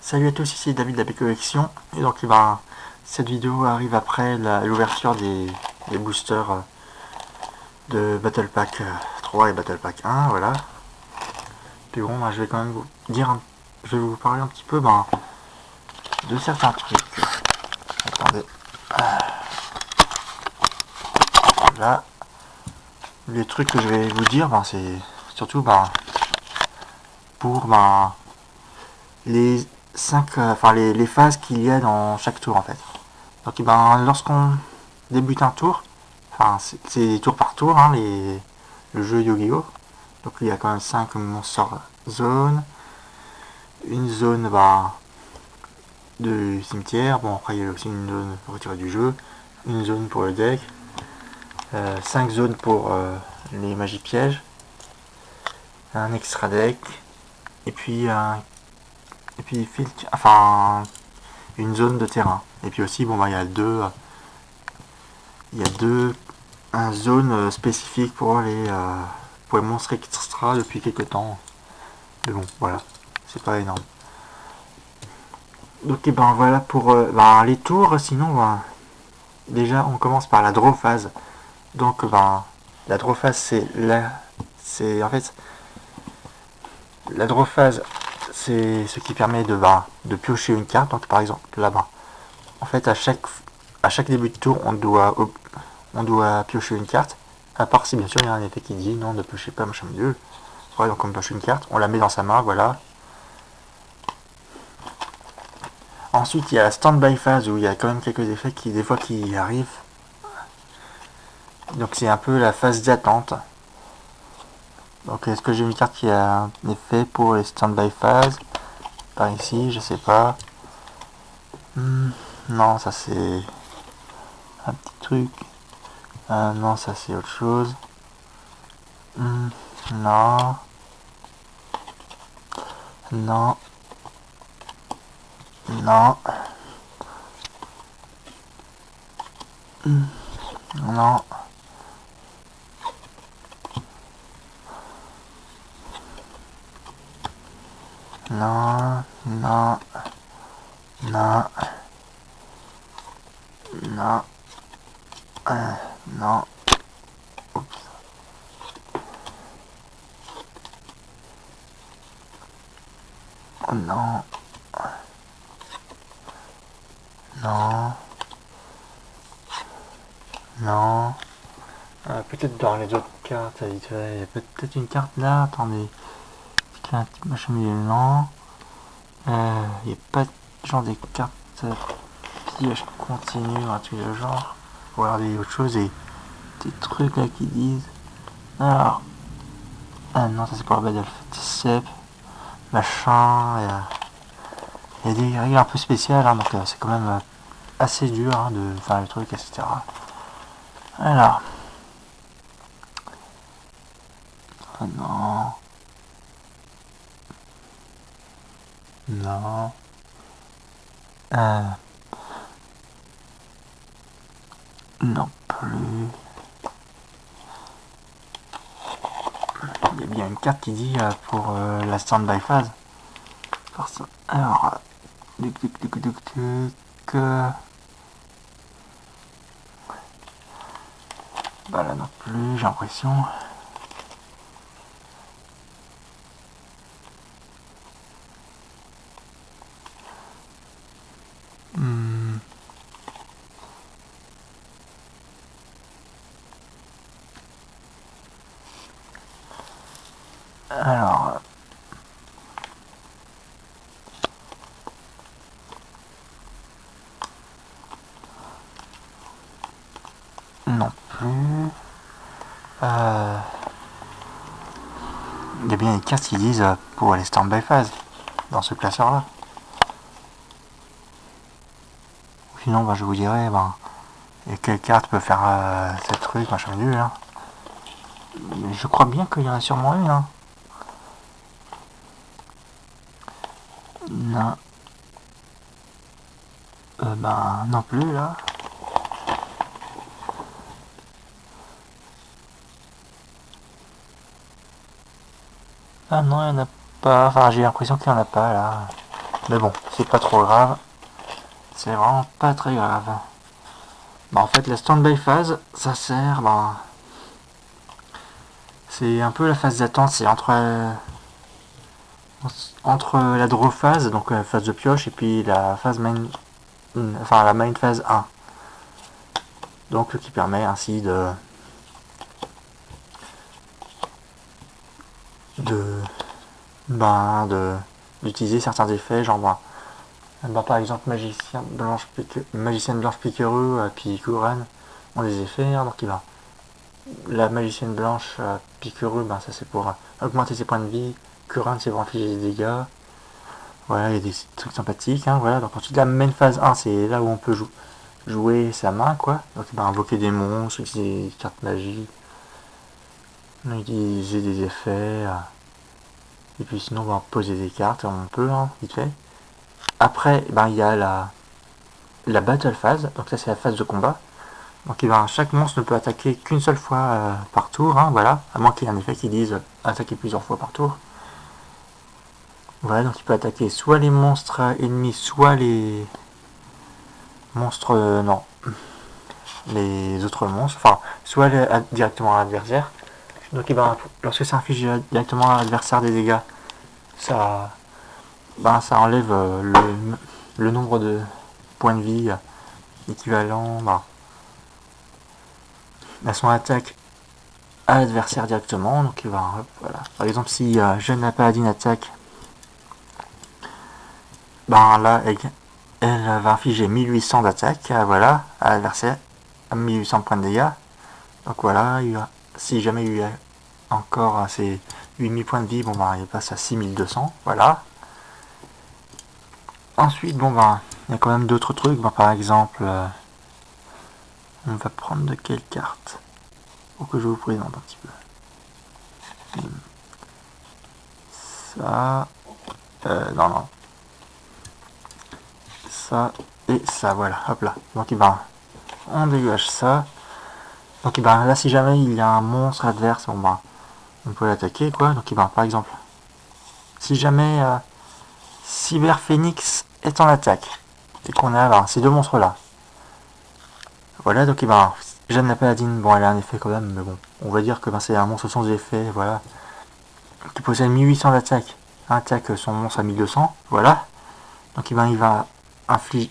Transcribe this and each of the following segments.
Salut à tous, ici David de la Collection. Et donc cette vidéo arrive après l'ouverture des boosters de Battle Pack 3 et Battle Pack 1, voilà. Puis bon, je vais quand même je vais vous parler un petit peu de certains trucs. Attendez. Là, les trucs que je vais vous dire, c'est surtout pour les 5, les phases qu'il y a dans chaque tour en fait. Donc lorsqu'on débute un tour, c'est tour par tour, hein, le jeu Yu-Gi-Oh! Donc il y a quand même 5 monster zones, une zone de cimetière, bon après il y a aussi une zone retirée du jeu, une zone pour le deck, 5 zones pour les magies pièges, un extra deck, et puis une zone de terrain. Et puis aussi il y a deux zones spécifiques pour les monstres extra depuis quelques temps. Mais bon, voilà, c'est pas énorme. Donc voilà pour les tours. Sinon, déjà on commence par la draw phase. Donc la draw phase c'est en fait la draw phase c'est ce qui permet de piocher une carte. Donc par exemple là-bas, en fait à chaque début de tour on doit piocher une carte. À part si bien sûr il y a un effet qui dit non, ne piochez pas machin milieu. Ouais, donc on pioche une carte, on la met dans sa main, voilà. Ensuite, il y a la stand-by phase où il y a quand même quelques effets des fois qui arrivent. Donc c'est un peu la phase d'attente. Donc est-ce que j'ai une carte qui a un effet pour les stand-by phases? Par ici, je sais pas. Non, ça c'est un petit truc. Non, ça c'est autre chose. Non. Non. Non. Non. Non. Non. Non. Non. Non. Oups. Oh non. Non. Non. Peut-être dans les autres cartes, il y a peut-être une carte là, attendez. Un petit machin milieu, non. Il n'y a pas genre des cartes pièges continu, un truc de genre. Ou alors des autres choses et des trucs là qui disent. Alors. Ah non, ça c'est pour la Battle machin. Il y a des règles un peu spéciales, hein, donc c'est quand même assez dur de faire le truc, etc. Alors. Oh non. Non. Non plus. Il y a bien une carte qui dit pour la stand-by phase. Alors, bah là non plus, j'ai l'impression. Alors, non plus. Il y a bien des cartes qui disent pour les stand-by phase dans ce classeur-là. Sinon, je vous dirais, et quelle carte peut faire ce truc, machin nul, hein. Mais je crois bien qu'il y en a sûrement une, hein. Non. Non plus, là. Ah non, il n'y en a pas. Enfin, j'ai l'impression qu'il n'y en a pas, là. Mais bon, c'est pas trop grave. C'est vraiment pas très grave. Bah, en fait, la stand-by phase, ça sert, c'est un peu la phase d'attente, c'est entre la draw phase, donc la phase de pioche, et puis la phase main, enfin la main phase 1. Donc qui permet ainsi de d'utiliser certains effets, genre par exemple magicienne blanche piquereux puis Couronne ont des effets, hein, donc la magicienne blanche piquereux, ça c'est pour augmenter ses points de vie, Couronne c'est pour infliger des dégâts. Voilà, il y a des trucs sympathiques, hein, voilà. Donc ensuite la main phase 1, c'est là où on peut jouer sa main, quoi. Donc invoquer des monstres, utiliser des cartes magiques, utiliser des effets, et puis sinon on va poser des cartes, on peut, hein, vite fait. Après, il y a la battle phase, donc ça c'est la phase de combat. Donc chaque monstre ne peut attaquer qu'une seule fois par tour, hein, voilà, à moins qu'il y ait un effet qui dise attaquer plusieurs fois par tour. Voilà, donc il peut attaquer soit les monstres ennemis, soit les monstres, non, les autres monstres, enfin, soit directement à l'adversaire. Donc lorsque ça inflige directement à l'adversaire des dégâts, ça enlève le nombre de points de vie équivalent à son attaque à l'adversaire directement. Donc voilà. Par exemple, si Jeanne la Paladine attaque, là elle va infliger 1800 d'attaque, voilà, à l'adversaire, à 1800 points de dégâts. Donc voilà, si jamais il y a encore ces 8000 points de vie, il passe à 6200, voilà. Ensuite, il y a quand même d'autres trucs, par exemple, on va prendre de quelle carte pour que je vous présente un petit peu. Ça, non. Ça et ça, voilà, hop là. Donc on dégage ça. Donc là, si jamais il y a un monstre adverse, on peut l'attaquer, quoi. Donc par exemple, si jamais Cyber Phoenix est en attaque et qu'on a ces deux monstres là, voilà. Donc Jeanne la Paladine, elle a un effet quand même, mais bon, on va dire que c'est un monstre sans effet, voilà, qui possède 1800 d'attaque, attaque son monstre à 1200, voilà. Donc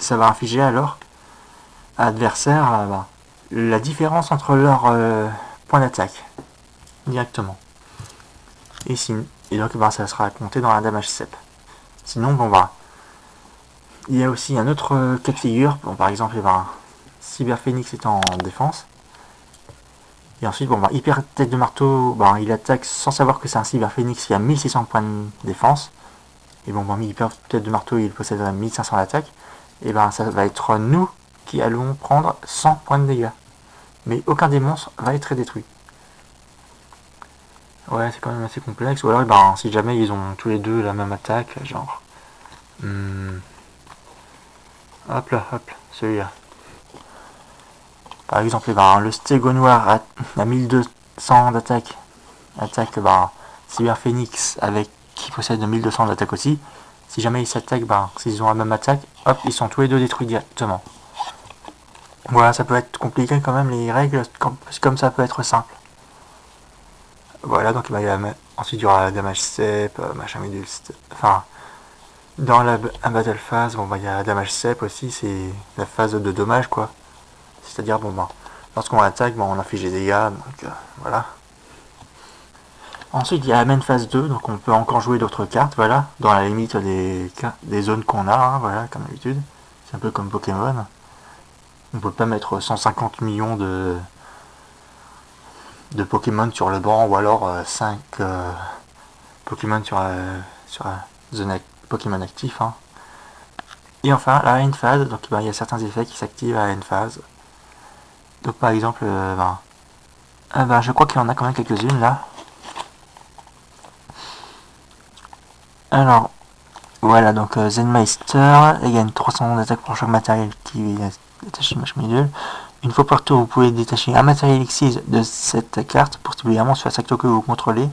ça va infliger alors à l'adversaire la différence entre leurs points d'attaque directement. Et donc ça sera compté dans la damage step. Sinon il y a aussi un autre cas de figure. Par exemple, Cyber Phoenix est en défense. Et ensuite, Hyper Tête de Marteau, il attaque sans savoir que c'est un Cyber Phoenix qui a 1600 points de défense. Et Hyper Tête de Marteau, il possède 1500 d'attaque. Et ça va être nous qui allons prendre 100 points de dégâts. Mais aucun des monstres va être détruit. Ouais, c'est quand même assez complexe. Ou alors, si jamais ils ont tous les deux la même attaque, genre... Hop là, celui-là. Par exemple, le Stego Noir a 1200 d'attaque. Attaque Cyber Phoenix qui possède 1200 d'attaque aussi. Si jamais ils s'attaquent, s'ils ont la même attaque, hop, ils sont tous les deux détruits directement. Voilà, ça peut être compliqué quand même les règles, comme ça peut être simple. Voilà, donc ensuite il y aura la damage step, machin bidule, enfin, dans la battle phase, il y a la damage step aussi, c'est la phase de dommage, quoi. C'est-à-dire, lorsqu'on attaque, on inflige des dégâts, donc voilà. Ensuite, il y a la main phase 2, donc on peut encore jouer d'autres cartes, voilà, dans la limite des zones qu'on a, hein, voilà, comme d'habitude. C'est un peu comme Pokémon. On peut pas mettre 150 millions de Pokémon sur le banc, ou alors 5 Pokémon sur la zone Pokémon actif. Hein. Et enfin, la end phase, donc il y a certains effets qui s'activent à la end phase. Donc par exemple, je crois qu'il y en a quand même quelques-unes là. Alors, voilà, donc Zenmeister, il gagne 300 d'attaque pour chaque matériel qui est détaché de machin bidule. Une fois par tour, vous pouvez détacher un matériel X de cette carte pour stimuler un monstre sur la secteur que vous contrôlez.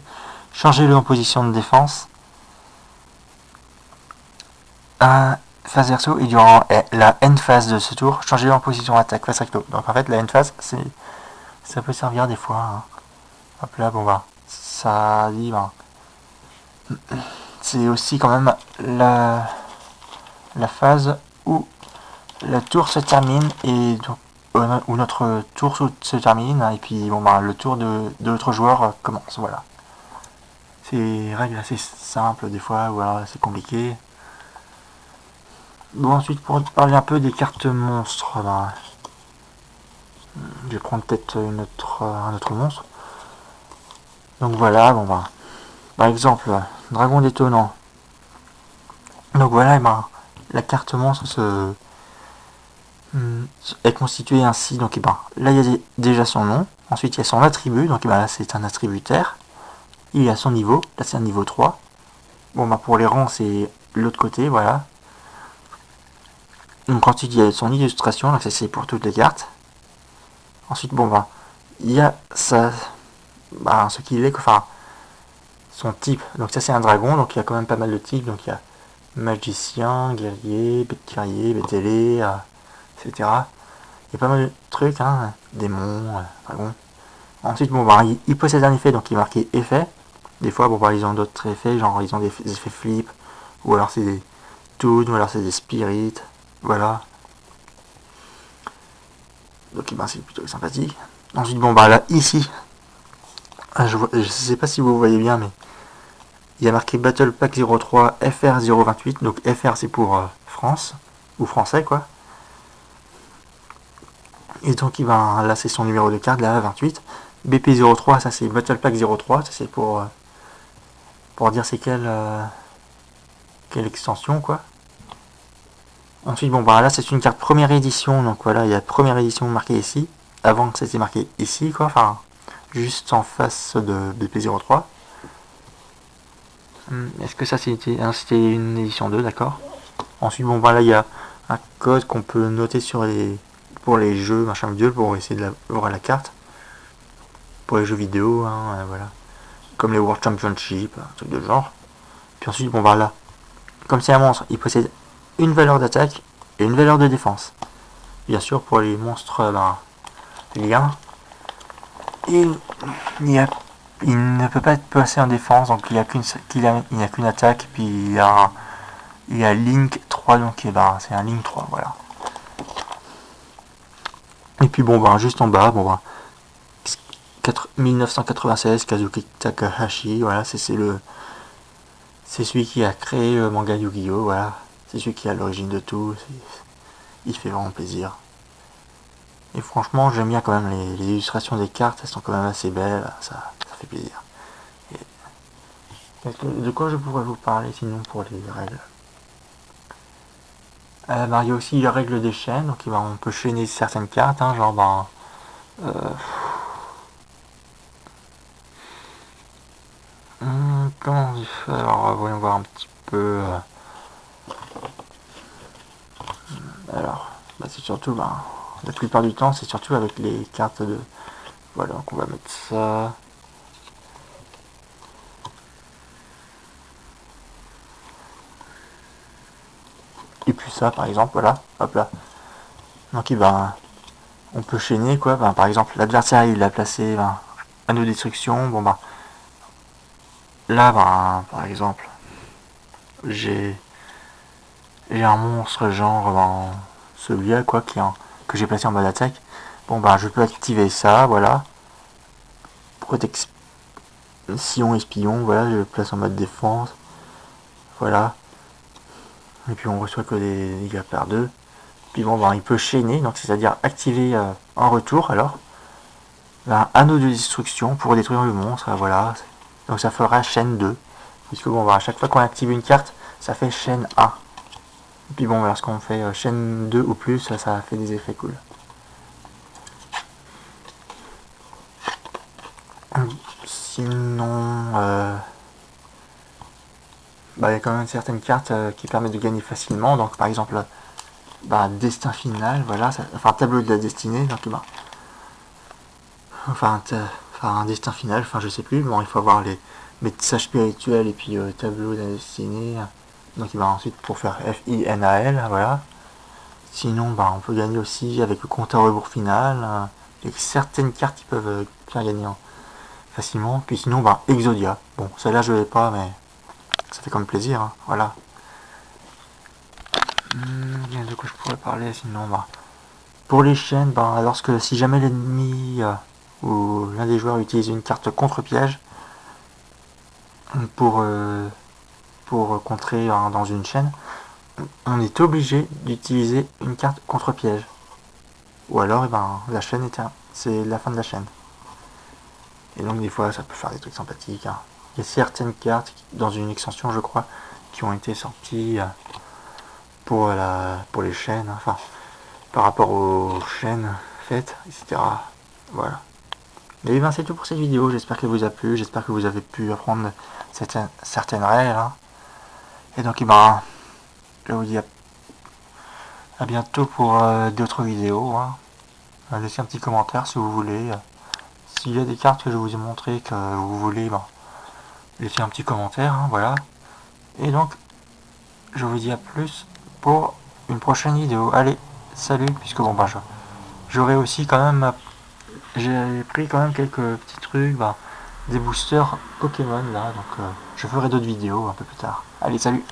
Changez-le en position de défense. phase verso et durant la end phase de ce tour, changer en position attaque face recto. Donc en fait la end phase, ça peut servir des fois. Hein. Hop là, bon bah, ça dit, bah, c'est aussi quand même la phase où le tour se termine et donc où notre tour se termine et puis bon bah le tour de l'autre joueur commence, voilà. C'est règles assez simples des fois ou alors assez compliquées. Bon, ensuite pour parler un peu des cartes monstres, bah, je vais prendre peut-être un autre monstre. Donc voilà, bon bah, par exemple, dragon détonnant. Donc voilà, et ben, la carte monstre est constituée ainsi. Donc et ben, là il y a déjà son nom. Ensuite il y a son attribut. Donc et ben, là c'est un attributaire. Il y a son niveau. Là c'est un niveau 3. Bon bah pour les rangs c'est l'autre côté, voilà. Donc ensuite il y a son illustration. Donc ça c'est pour toutes les cartes. Ensuite bon bah il y a ça, bah, ce qu'il est, enfin son type. Donc ça c'est un dragon. Donc il y a quand même pas mal de types. Donc il y a magicien, guerrier, bête guerrier, bête ailée, etc. Il y a pas mal de trucs, hein, démons, dragons. Ensuite, bon, bah, il possède un effet, donc il est marqué effet. Des fois, bon, bah, ils ont d'autres effets, genre ils ont des effets flip, ou alors c'est des toons, ou alors c'est des spirits, voilà. Donc, bah, c'est plutôt sympathique. Ensuite, bon, bah, là, ici, je sais pas si vous voyez bien, mais il y a marqué Battle Pack 03 FR 028, donc FR c'est pour France, ou français, quoi. Et donc, là, c'est son numéro de carte, là, 28. BP03, ça c'est Battle Pack 03, ça c'est pour dire c'est quelle extension, quoi. Ensuite, bon, bah là, c'est une carte première édition, donc voilà, il y a première édition marquée ici. Avant que ça c'était marqué ici, quoi, enfin, juste en face de BP03. Est-ce que ça c'était une édition 2, d'accord. Ensuite, bon, bah là, il y a un code qu'on peut noter pour les jeux, machin vidéo, pour essayer de voir la carte. Pour les jeux vidéo, hein, voilà. Comme les World Championship, un truc de genre. Puis ensuite, bon, bah là, comme c'est un monstre, il possède une valeur d'attaque et une valeur de défense. Bien sûr, pour les monstres, lien, il ne peut pas être placé en défense, donc il n'y a qu'une attaque, puis il y a Link 3, donc c'est un Link 3, voilà. Et puis bon, juste en bas, 1996, Kazuki Takahashi, voilà, c'est celui qui a créé le manga Yu-Gi-Oh, voilà. C'est celui qui est à l'origine de tout, il fait vraiment plaisir. Et franchement, j'aime bien quand même les illustrations des cartes, elles sont quand même assez belles, ça fait plaisir. De quoi je pourrais vous parler sinon pour les règles? Il y a aussi les règles des chaînes, donc on peut chaîner certaines cartes, hein, genre comment on fait? Alors voyons voir un petit peu. Alors, c'est surtout, la plupart du temps, c'est surtout avec les cartes de. Voilà, donc on va mettre ça. Et puis ça, par exemple, voilà, hop là. Donc, on peut chaîner, quoi. Par exemple, l'adversaire, il a placé anneau de destruction. Bon, là, par exemple, j'ai un monstre genre celui-là, quoi, que j'ai placé en mode attaque. Bon, je peux activer ça, voilà. Protection espion, voilà, je le place en mode défense. Voilà. Et puis on reçoit que des dégâts par 2. Puis il peut chaîner, donc c'est-à-dire activer en retour alors un anneau de destruction pour détruire le monstre, voilà. Donc ça fera chaîne 2. Puisque à chaque fois qu'on active une carte, ça fait chaîne 1. Et puis lorsqu'on fait chaîne 2 ou plus, ça fait des effets cool. Sinon, il y a quand même certaines cartes qui permettent de gagner facilement. Donc par exemple, destin final, voilà, tableau de la destinée, donc un destin final, je sais plus, il faut avoir les messages spirituels et puis tableau de la destinée, Donc ensuite pour faire FINAL, voilà. Sinon on peut gagner aussi avec le compte à rebours final. Avec certaines cartes qui peuvent faire gagner facilement. Puis sinon Exodia. Bon celle-là je l'ai pas mais ça fait comme plaisir, hein. Voilà. De quoi je pourrais parler sinon pour les chaînes, lorsque si jamais l'ennemi ou l'un des joueurs utilise une carte contre-piège pour, contrer dans une chaîne, on est obligé d'utiliser une carte contre-piège. Ou alors la chaîne c'est la fin de la chaîne. Et donc des fois ça peut faire des trucs sympathiques, hein. Il y a certaines cartes dans une extension je crois qui ont été sorties pour les chaînes, enfin par rapport aux chaînes faites, etc. Voilà. Et c'est tout pour cette vidéo, j'espère qu'elle vous a plu, j'espère que vous avez pu apprendre certaines règles, hein. Et donc je vous dis à bientôt pour d'autres vidéos, hein. Laissez un petit commentaire si vous voulez. S'il y a des cartes que je vous ai montrées que vous voulez, laissez un petit commentaire, hein, voilà. Et donc je vous dis à plus pour une prochaine vidéo. Allez, salut, puisque j'aurai aussi quand même, j'ai pris quand même quelques petits trucs, des boosters Pokémon là, donc je ferai d'autres vidéos un peu plus tard. Allez, salut!